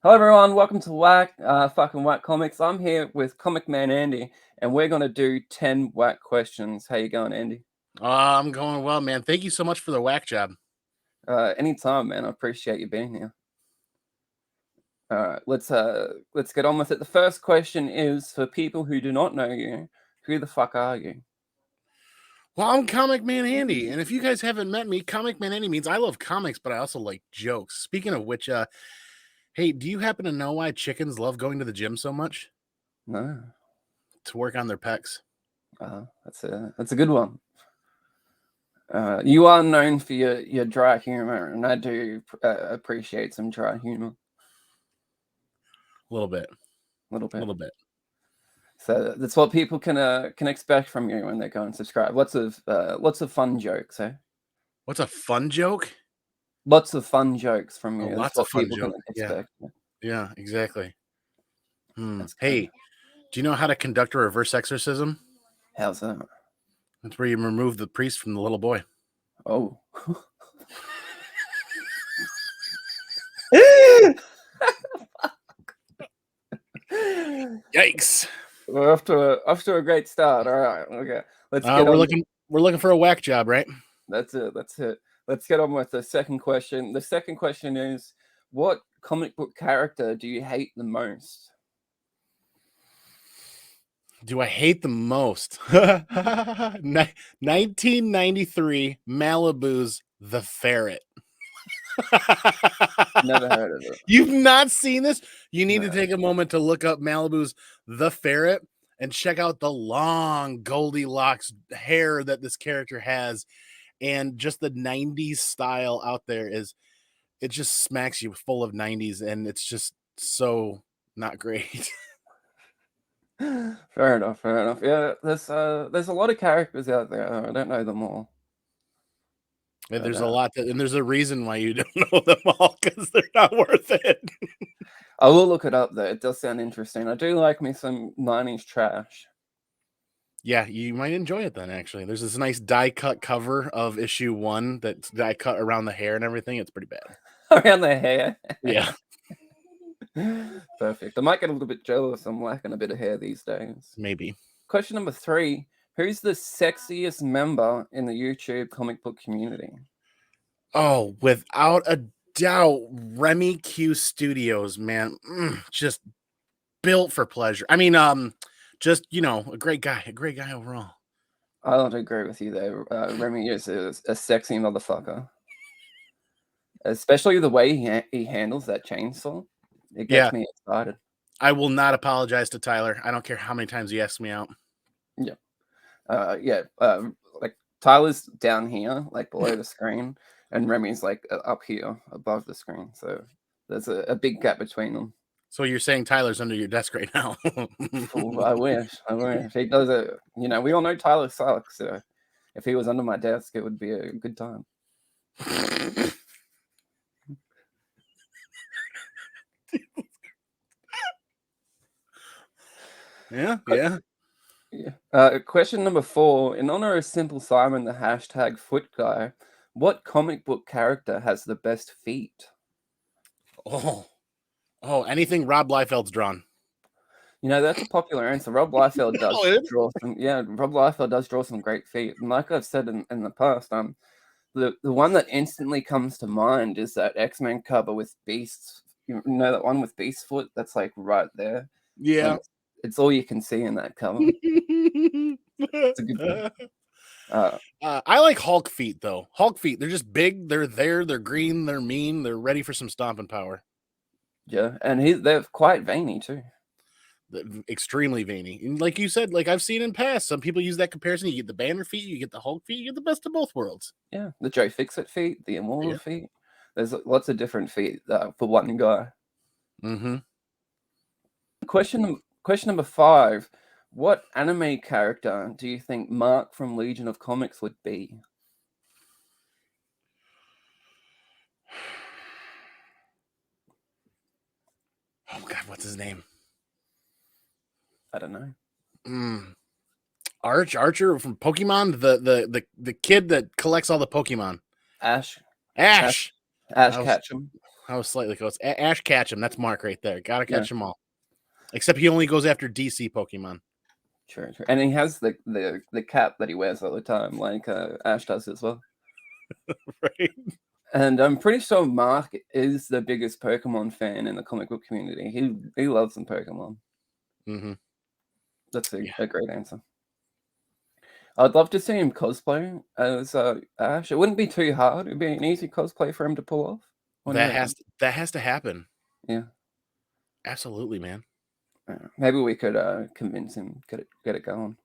Hello everyone, welcome to Whack, fucking Whack Comics. I'm here with Comic Man Andy, and we're gonna do 10 Whack questions. How you going, Andy? I'm going well, man. Thank you so much for the whack job. Anytime, man. I appreciate you being here. All right, let's get on with it. The first question is for people who do not know you. Who the fuck are you? Well, I'm Comic Man Andy, and if you guys haven't met me, Comic Man Andy means I love comics, but I also like jokes. Speaking of which, hey, do you happen to know why chickens love going to the gym so much? No, To work on their pecs. that's a good one. You are known for your dry humor, and I do appreciate some dry humor. A little bit, A little a bit. little bit. So that's what people can expect from you when they go and subscribe. Lots of fun jokes, eh? What's a fun joke? Lots of fun jokes from Oh, you. That's lots of what fun people can joke. Yeah, expect. Yeah, yeah, exactly. that's good. Hey, do you know how to conduct a reverse exorcism? How's that? That's where you remove the priest from the little boy. Oh. Yikes! We're off to a great start. All right. Okay. Let's get We're on. looking for a whack job, right? That's it. That's it. Let's get on with the second question. The second question is, what comic book character do you hate the most? Do I hate the most? 1993 Malibu's The Ferret. Never heard of it. You've not seen this? You need to No. take a moment to look up Malibu's The Ferret and check out the long Goldilocks hair that this character has. And just the 90s style out there it just smacks you full of 90s, and it's just so not great. Fair enough. Fair enough. Yeah. There's a lot of characters out there. I don't know them all, And but there's a lot and there's a reason why you don't know them all, because they're not worth it. I will look it up though. It does sound interesting. I do like me some 90s trash. Yeah, you might enjoy it then, actually. There's this nice die cut cover of issue 1 that's die cut around the hair and everything. It's pretty bad. Around the hair. Yeah. Perfect. I might get a little bit jealous. I'm lacking a bit of hair these days. Maybe. Question number 3. Who's the sexiest member in the YouTube comic book community? Oh, without a doubt, Remy Q Studios, man. Just built for pleasure. I mean, just, a great guy overall. I don't agree with you there. Remy is a sexy motherfucker. Especially the way he handles that chainsaw. It Yeah, gets me excited. I will not apologize to Tyler. I don't care how many times he asks me out. Yeah. Yeah. Like Tyler's down here, like below the screen, and Remy's like up here above the screen. So there's a big gap between them. So you're saying Tyler's under your desk right now? Ooh, I wish. I wish. He does it. We all know Tyler sucks. So if he was under my desk, it would be a good time. Yeah. Yeah. Question number 4. In honor of Simple Simon, the hashtag foot guy, what comic book character has the best feet? Anything Rob Liefeld's drawn. That's a popular answer. Rob Liefeld does Oh, it is? draw some. Yeah, Rob Liefeld does draw some great feet. And like I've said in the past, the one that instantly comes to mind is that X-Men cover with Beast's. You know that one with Beast's foot? That's like right there, and Yeah. it's all you can see in that cover. It's a good one. I like Hulk feet, though. Hulk feet, they're just big. They're there. They're green. They're mean. They're ready for some stomping power. Yeah, and they're quite veiny too. Extremely veiny. And like you said, like I've seen in past, some people use that comparison. You get the Banner feet, you get the Hulk feet, you get the best of both worlds. Yeah, the Joe Fixit feet, the Immortal Yeah. feet. There's lots of different feet for one guy. Mm-hmm. Question number 5. What anime character do you think Mark from Legion of Comics would be? Oh God, what's his name? I don't know. Archer from Pokemon, the kid that collects all the Pokemon. Ash Ash Ketchum. I was slightly close. Ash Ketchum. That's Mark right there. Gotta Yeah. catch them all. Except he only goes after DC Pokemon. True. And he has the cap that he wears all the time, like Ash does as well. Right. And I'm pretty sure Mark is the biggest Pokemon fan in the comic book community. He loves some Pokemon. Mm-hmm. That's a great answer. I'd love to see him cosplay as Ash. It wouldn't be too hard. It'd be an easy cosplay for him to pull off. That has to happen. Yeah. Absolutely, man. Maybe we could convince him, get it going.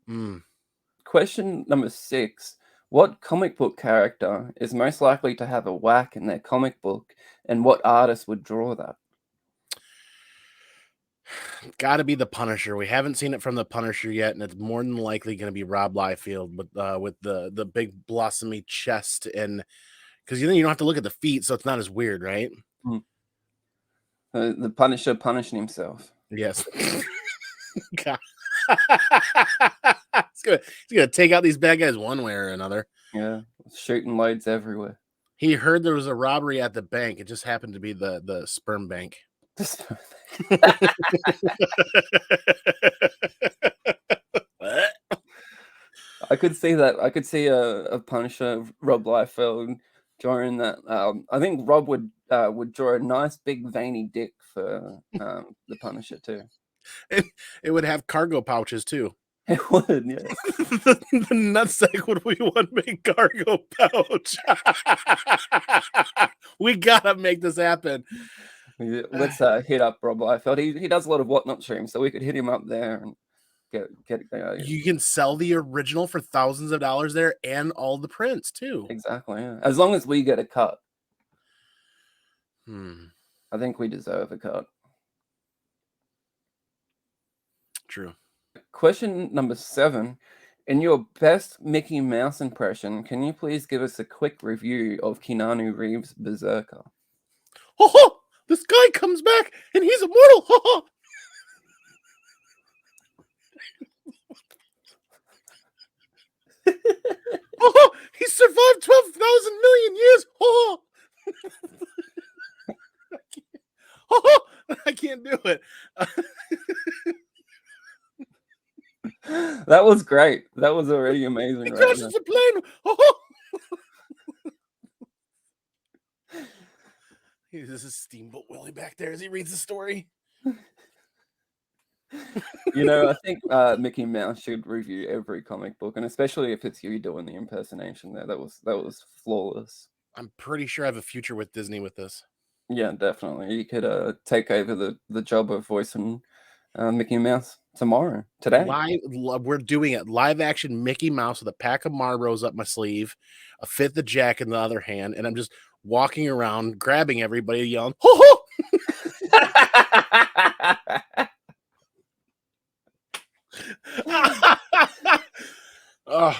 Mm. Question number 6. What comic book character is most likely to have a whack in their comic book, and what artist would draw that? Got to be the Punisher. We haven't seen it from the Punisher yet, and it's more than likely going to be Rob Liefeld, but with the big blossomy chest, and because you don't have to look at the feet, so it's not as weird, right? The Punisher punishing himself. Yes. God. He's gonna take out these bad guys one way or another. Yeah, shooting loads everywhere. He heard there was a robbery at the bank. It just happened to be the sperm bank. I could see that. I could see a Punisher, Rob Liefeld, drawing that. I think Rob would draw a nice big veiny dick for the Punisher too. It would have cargo pouches too. It would, yeah. The nutsack would be one big cargo pouch. We gotta make this happen. Let's hit up Rob Liefeld. He does a lot of Whatnot streams, so we could hit him up there and get You can sell the original for thousands of dollars there, and all the prints too. Exactly, yeah. As long as we get a cut. I think we deserve a cut. True. Question number 7. In your best Mickey Mouse impression, can you please give us a quick review of Keanu Reeves' Berserker? Oh, this guy comes back and he's immortal. Oh, he survived 12,000 million years. I can't do it. That was great. That was already amazing. He crashes the plane. This is Steamboat Willie back there as he reads the story. I think Mickey Mouse should review every comic book, and especially if it's you doing the impersonation there. That was flawless. I'm pretty sure I have a future with Disney with this. Yeah, definitely. You could take over the job of voicing Mickey Mouse today. We're doing it live action Mickey Mouse with a pack of Marlboros up my sleeve, a fifth of Jack in the other hand, and I'm just walking around grabbing everybody, yelling, "Ho ho!"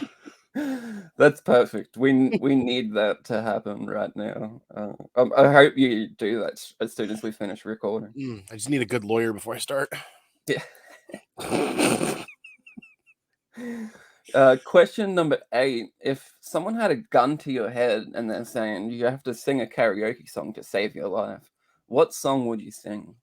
That's perfect. We need that to happen right now. I hope you do that as soon as we finish recording. I just need a good lawyer before I start. Yeah. Question number 8. If someone had a gun to your head and they're saying you have to sing a karaoke song to save your life, what song would you sing?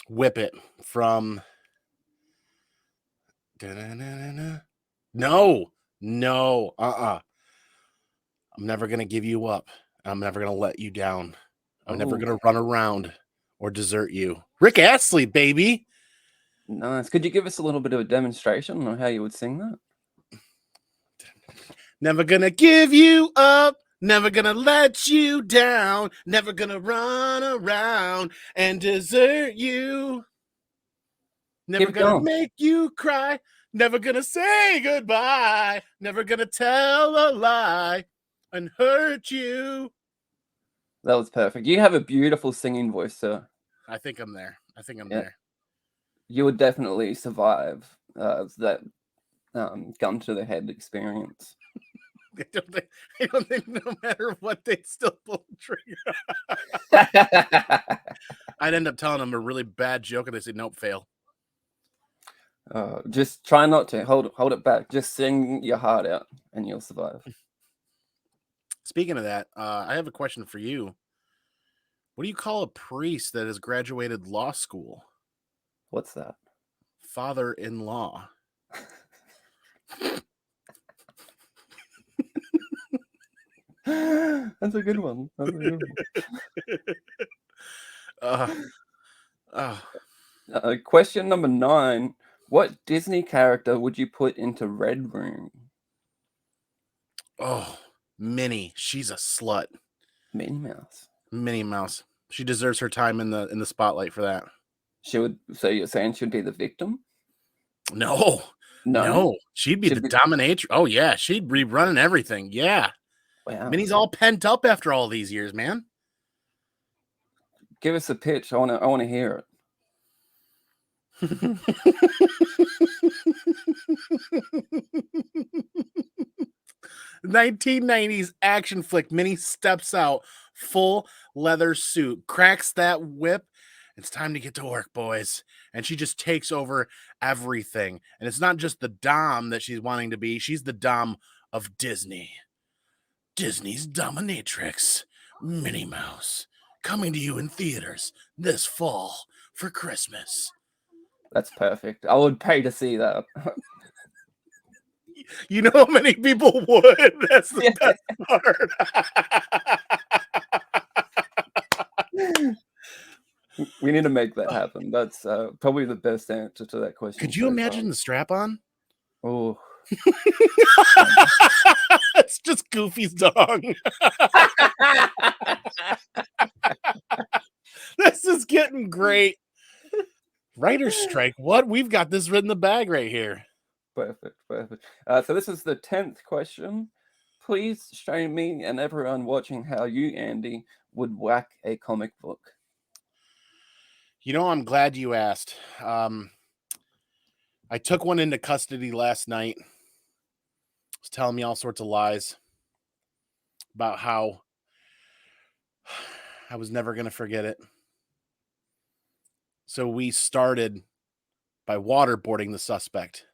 Whip It from No. I'm never gonna give you up. I'm never gonna let you down. I'm never gonna run around or desert you. Rick Astley, baby. Nice. Could you give us a little bit of a demonstration on how you would sing that? Never gonna give you up. Never gonna let you down. Never gonna run around and desert you. Never gonna make you cry. Never gonna say goodbye. Never gonna tell a lie and hurt you. That was perfect. You have a beautiful singing voice, sir. I think I'm there. There. You would definitely survive that gun to the head experience. I don't think no matter what, they'd still pull the trigger. I'd end up telling them a really bad joke and they say, nope, fail. Just try not to hold it back. Just sing your heart out, and you'll survive. Speaking of that, I have a question for you. What do you call a priest that has graduated law school? What's that? Father-in-law. That's a good one. That's a good one. Question number 9. What Disney character would you put into Red Room? Oh, Minnie. She's a slut. Minnie Mouse. Minnie Mouse. She deserves her time in the spotlight for that. So you're saying she'd be the victim? No. She'd be the dominatrix. Oh yeah, she'd be running everything. Yeah. Wow. Minnie's all pent up after all these years, man. Give us a pitch. I want to hear it. 1990s action flick. Minnie steps out, full leather suit, cracks that whip. It's time to get to work, boys. And she just takes over everything. And it's not just the dom that she's wanting to be. She's the dom of Disney. Disney's dominatrix, Minnie Mouse, coming to you in theaters this fall for Christmas. That's perfect. I would pay to see that. You know how many people would? That's the best part. We need to make that happen. That's probably the best answer to that question. Could you imagine the strap-on? Oh. It's just Goofy's dog. This is getting great. Writer's strike. What? We've got this written in the bag right here. Perfect. So this is the 10th question. Please show me and everyone watching how you, Andy, would whack a comic book. You know, I'm glad you asked. I took one into custody last night. It was telling me all sorts of lies about how I was never going to forget it. So we started by waterboarding the suspect.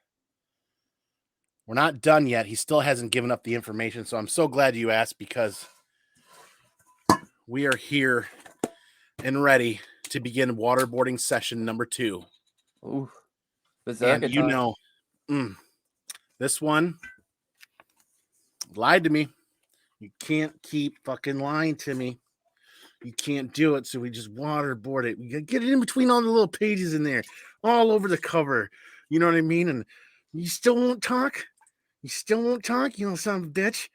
We're not done yet. He still hasn't given up the information. So I'm so glad you asked, because we are here and ready to begin waterboarding session number 2. Ooh. And you know, this one lied to me. You can't keep fucking lying to me. You can't do it, so we just waterboard it. We gotta get it in between all the little pages in there, all over the cover. You know what I mean? And you still won't talk? You still won't talk? You little son of a bitch.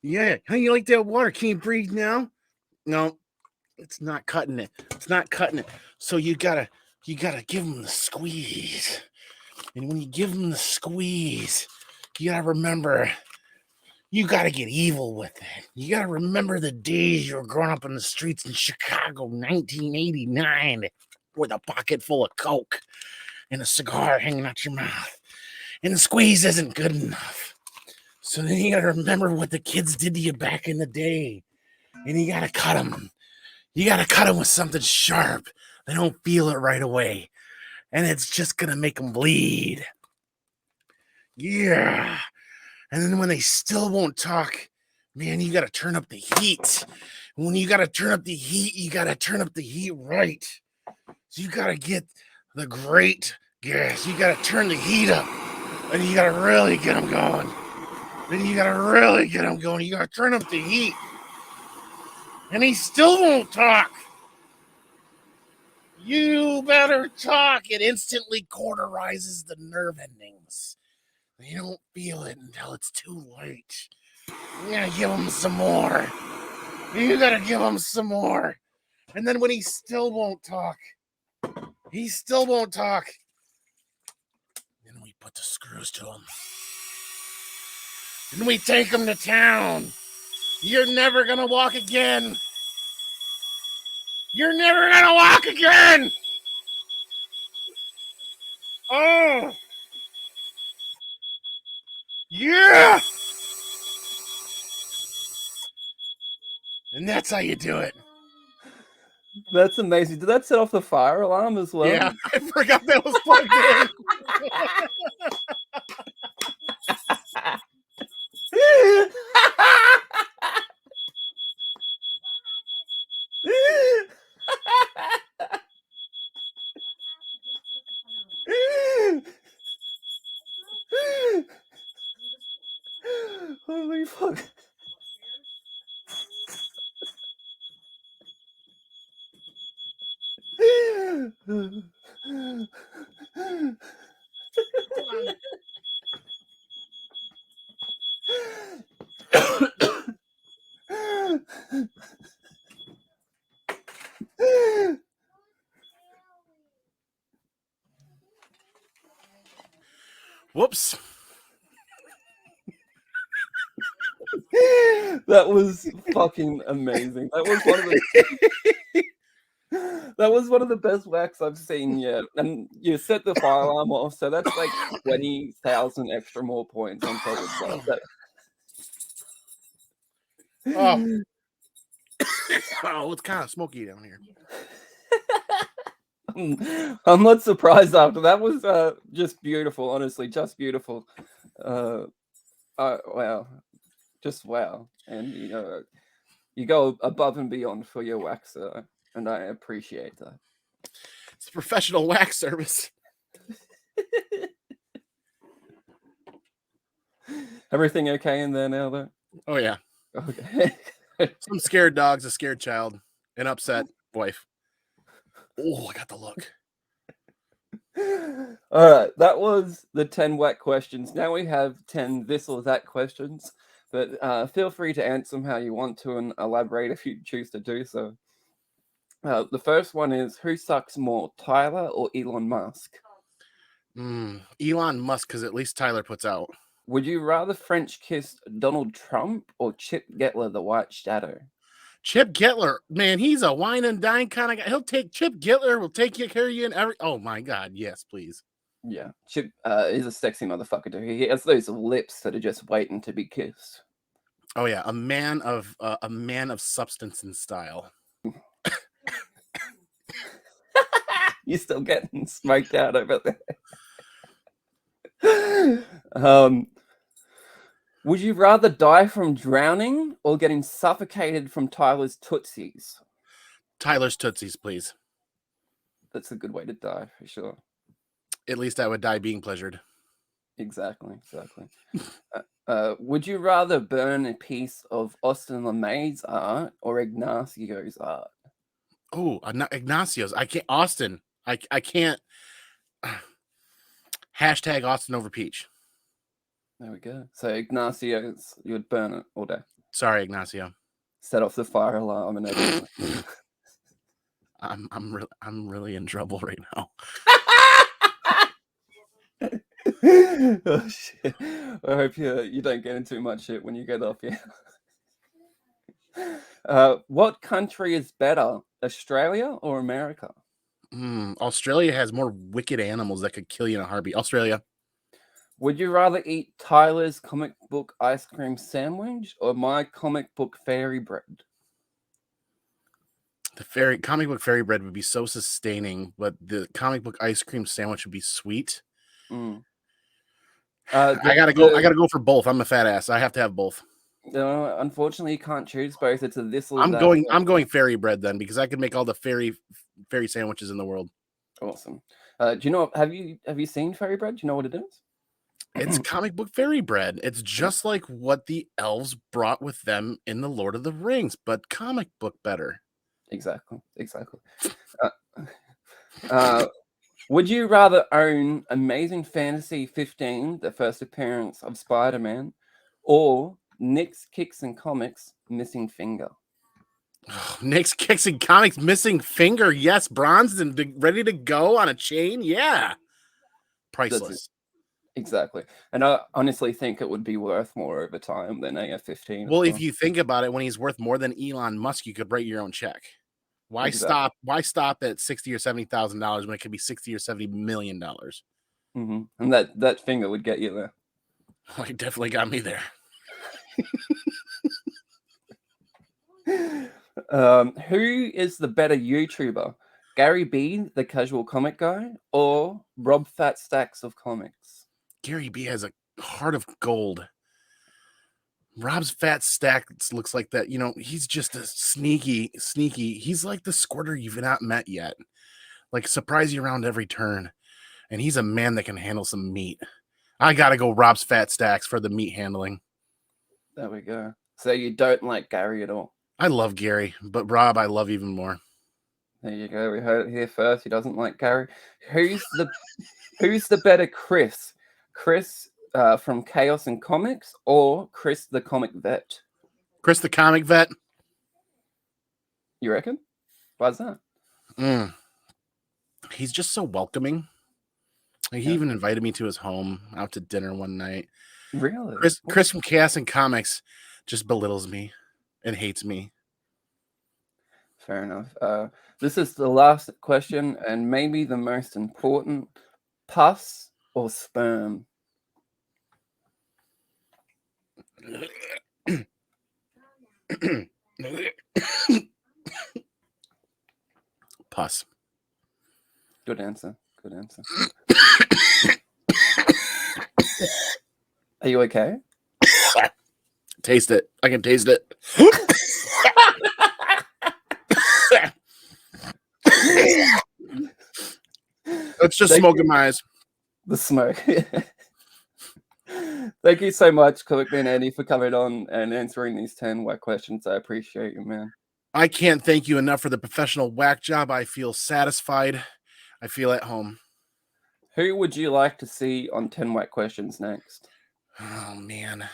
Yeah. How you like that water? Can't breathe now? No, it's not cutting it. It's not cutting it. So you gotta give him the squeeze. And when you give him the squeeze, you gotta remember, you gotta get evil with it. You gotta remember the days you were growing up in the streets in Chicago, 1989, with a pocket full of Coke and a cigar hanging out your mouth. And the squeeze isn't good enough. So then you gotta remember what the kids did to you back in the day. And you gotta cut them. You gotta cut them with something sharp. They don't feel it right away. And it's just gonna make them bleed. Yeah. And then when they still won't talk, man, you got to turn up the heat. And when you got to turn up the heat, you got to turn up the heat right. So you got to get the great gas. You got to turn the heat up. And you got to really get them going. Then you got to really get them going. You got to turn up the heat. And he still won't talk. You better talk. It instantly cauterizes the nerve endings. You don't feel it until it's too late. You gotta give him some more. You gotta give him some more. And then when he still won't talk, then we put the screws to him. And we take him to town. You're never gonna walk again. You're never gonna walk again. Oh. Yeah! And that's how you do it. That's amazing. Did that set off the fire alarm as well? Yeah, I forgot that was plugged in. Holy fuck. Whoops. That was fucking amazing. That was one of the that was one of the best whacks I've seen yet. And you set the fire alarm off, so that's like 20,000 extra more points on top of that. Oh. Oh, it's kind of smoky down here. I'm not surprised after that was just beautiful, honestly, just beautiful. Wow, just wow. And you go above and beyond for your waxer, and I appreciate that. It's a professional wax service. Everything okay in there now, though? Oh yeah. Okay. Some scared dogs, a scared child, an upset wife. Oh, I got the look. All right, that was the 10 whack questions. Now we have 10 this or that questions, but feel free to answer them how you want to and elaborate if you choose to do so. The first one is, who sucks more, Tyler or Elon Musk? Elon Musk, because at least Tyler puts out. Would you rather French kiss Donald Trump or Chip Getler, the White Shadow? Chip Getler, man, he's a wine and dine kind of guy. He'll take Chip Getler, will take care of you in every. Oh my God, yes, please. Yeah, Chip is a sexy motherfucker too. He has those lips that are just waiting to be kissed. Oh yeah, a man of substance and style. You're still getting smoked out over there. Would you rather die from drowning or getting suffocated from Tyler's Tootsies? Tyler's Tootsies, please. That's a good way to die, for sure. At least I would die being pleasured. Exactly. Would you rather burn a piece of Austin LeMay's art or Ignacio's art? Oh, not Ignacio's. I can't. Austin. I can't. Hashtag Austin over Peach. There we go. So Ignacio's, you would burn it all day. Sorry, Ignacio. Set off the fire alarm and everything. I'm really in trouble right now. Oh shit! I hope you don't get into too much shit when you get off here. What country is better, Australia or America? Australia has more wicked animals that could kill you in a heartbeat. Australia. Would you rather eat Tyler's comic book ice cream sandwich or my comic book fairy bread? The comic book fairy bread would be so sustaining, but the comic book ice cream sandwich would be sweet. I gotta go for both. I'm a fat ass. I have to have both. No, unfortunately, you can't choose both. It's a this or I'm that. I'm going fairy bread then, because I could make all the fairy sandwiches in the world. Awesome. Do you know? Have you seen fairy bread? Do you know what it is? It's comic book fairy bread. It's just like what the elves brought with them in the Lord of the Rings, but comic book better. Exactly. Would you rather own Amazing Fantasy 15, the first appearance of Spider-Man, or Nick's Kicks and Comics Missing Finger? Nick's Kicks and Comics Missing Finger. Yes, bronzed and ready to go on a chain. Yeah. Priceless. Exactly. And I honestly think it would be worth more over time than AF-15. Well, if you think about it, when he's worth more than Elon Musk, you could write your own check. Why stop at $60,000 or $70,000 when it could be $60 or $70 million? Mm-hmm. And that finger would get you there. Well, it definitely got me there. Who is the better YouTuber, Gary B, the casual comic guy, or Rob Fat Stacks of comics? Gary B has a heart of gold. Rob's Fat Stacks looks like that. He's just a sneaky. He's like the squirter you've not met yet. Like, surprise you around every turn. And he's a man that can handle some meat. I got to go Rob's Fat Stacks for the meat handling. There we go. So you don't like Gary at all? I love Gary, but Rob I love even more. There you go. We heard it here first. He doesn't like Gary. Who's the better Chris? Chris from Chaos and Comics, or Chris the comic vet? Chris the comic vet. You reckon? Why's that? He's just so welcoming. Like, he even invited me to his home out to dinner one night. Really? Chris from Chaos and Comics just belittles me and hates me. Fair enough. This is the last question, and maybe the most important. Pus or sperm? Pus. Good answer. Are you okay? Taste it. I can taste it. It's just smoke in my eyes. The smoke. Thank you so much, Comic Man Andy, for coming on and answering these 10 whack questions. I appreciate you, man. I can't thank you enough for the professional whack job. I feel satisfied. I feel at home. Who would you like to see on 10 whack questions next? Oh, man.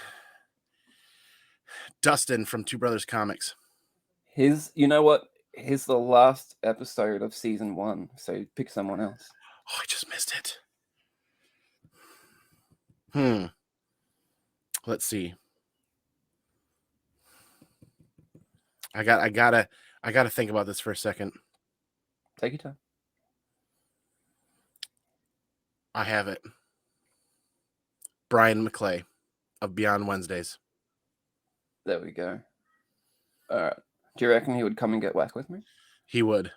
Dustin from Two Brothers Comics. You know what? Here's the last episode of season 1, so pick someone else. Oh, I just missed it. Let's see. I gotta think about this for a second. Take your time. I have it. Brian McClay of Beyond Wednesdays. There we go. All right. Do you reckon he would come and get whack with me? He would.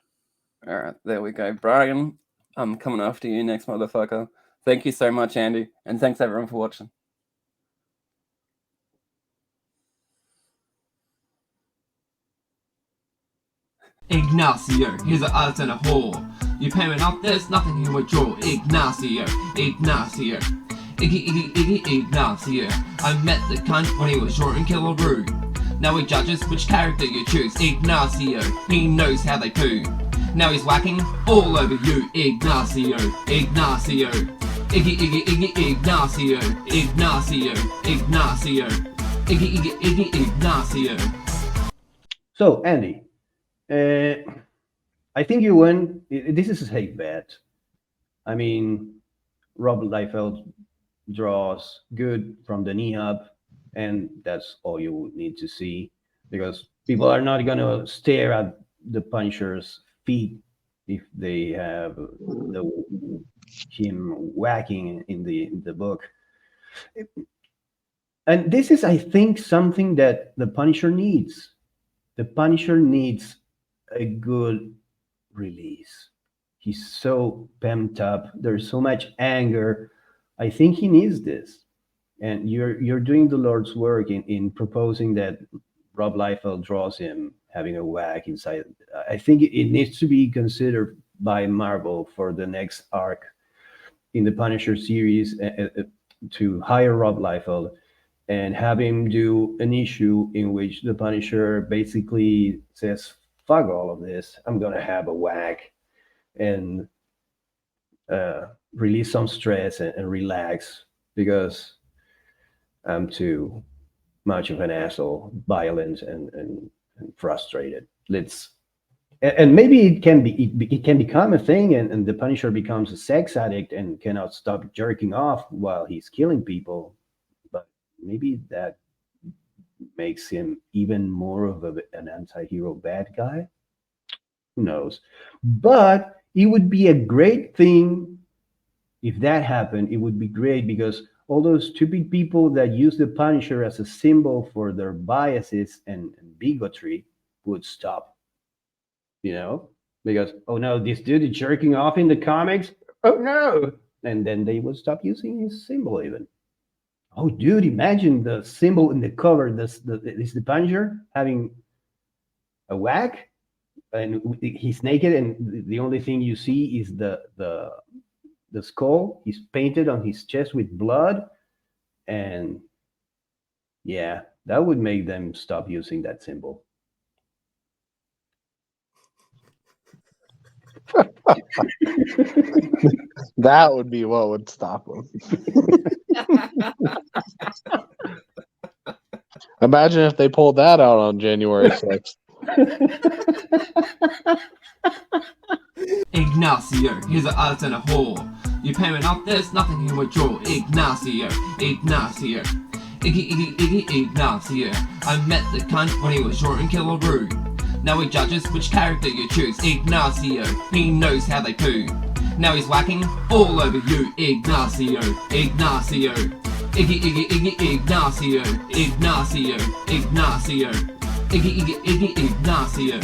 All right. There we go. Brian, I'm coming after you next, motherfucker. Thank you so much, Andy. And thanks, everyone, for watching. Ignacio, he's an artist and a whore. You pay me not this, nothing you withdraw. Ignacio. Ignacio. I met the cunt when he was short and killaroo. Now he judges which character you choose. Ignacio, he knows how they poo. Now he's whacking all over you. Ignacio. Ignacio. Ignacio. Ignacio. So, Andy, I think you win. This is a safe bet. I mean, Rob Liefeld draws good from the knee up, and that's all you need to see, because people are not going to stare at the Punisher's feet if they have him whacking in the book. And this is, I think, something that the Punisher needs. The Punisher needs a good release. He's so pumped up. There's so much anger. I think he needs this. And you're doing the Lord's work in proposing that Rob Liefeld draws him having a whack inside. I think it needs to be considered by Marvel for the next arc in the Punisher series to hire Rob Liefeld and have him do an issue in which the Punisher basically says, fuck all of this, I'm going to have a whack, and release some stress and relax, because I'm too much of an asshole, violent and frustrated. And maybe it can become a thing, and the Punisher becomes a sex addict and cannot stop jerking off while he's killing people. But maybe that makes him even more of an anti-hero bad guy. Who knows? But it would be a great thing if that happened. It would be great, because all those stupid people that use the Punisher as a symbol for their biases and bigotry would stop. because, oh no, this dude is jerking off in the comics. Oh no. And then they would stop using his symbol even. Oh, dude, imagine the symbol in the cover. Is the Punisher having a whack, and he's naked, and the only thing you see is the skull. He's painted on his chest with blood, and yeah, that would make them stop using that symbol. That would be what would stop them. Imagine if they pulled that out on January 6th. Ignacio, he's an artist and a whore. You payment off, there's nothing he would draw. Ignacio, Ignacio, Ignacio. I met the cunt when he was short and killaroo. Now he judges which character you choose. Ignacio, he knows how they poo. Now he's whacking all over you. Ignacio, Ignacio, Ignacio, Ignacio, Ignacio, Ignacio.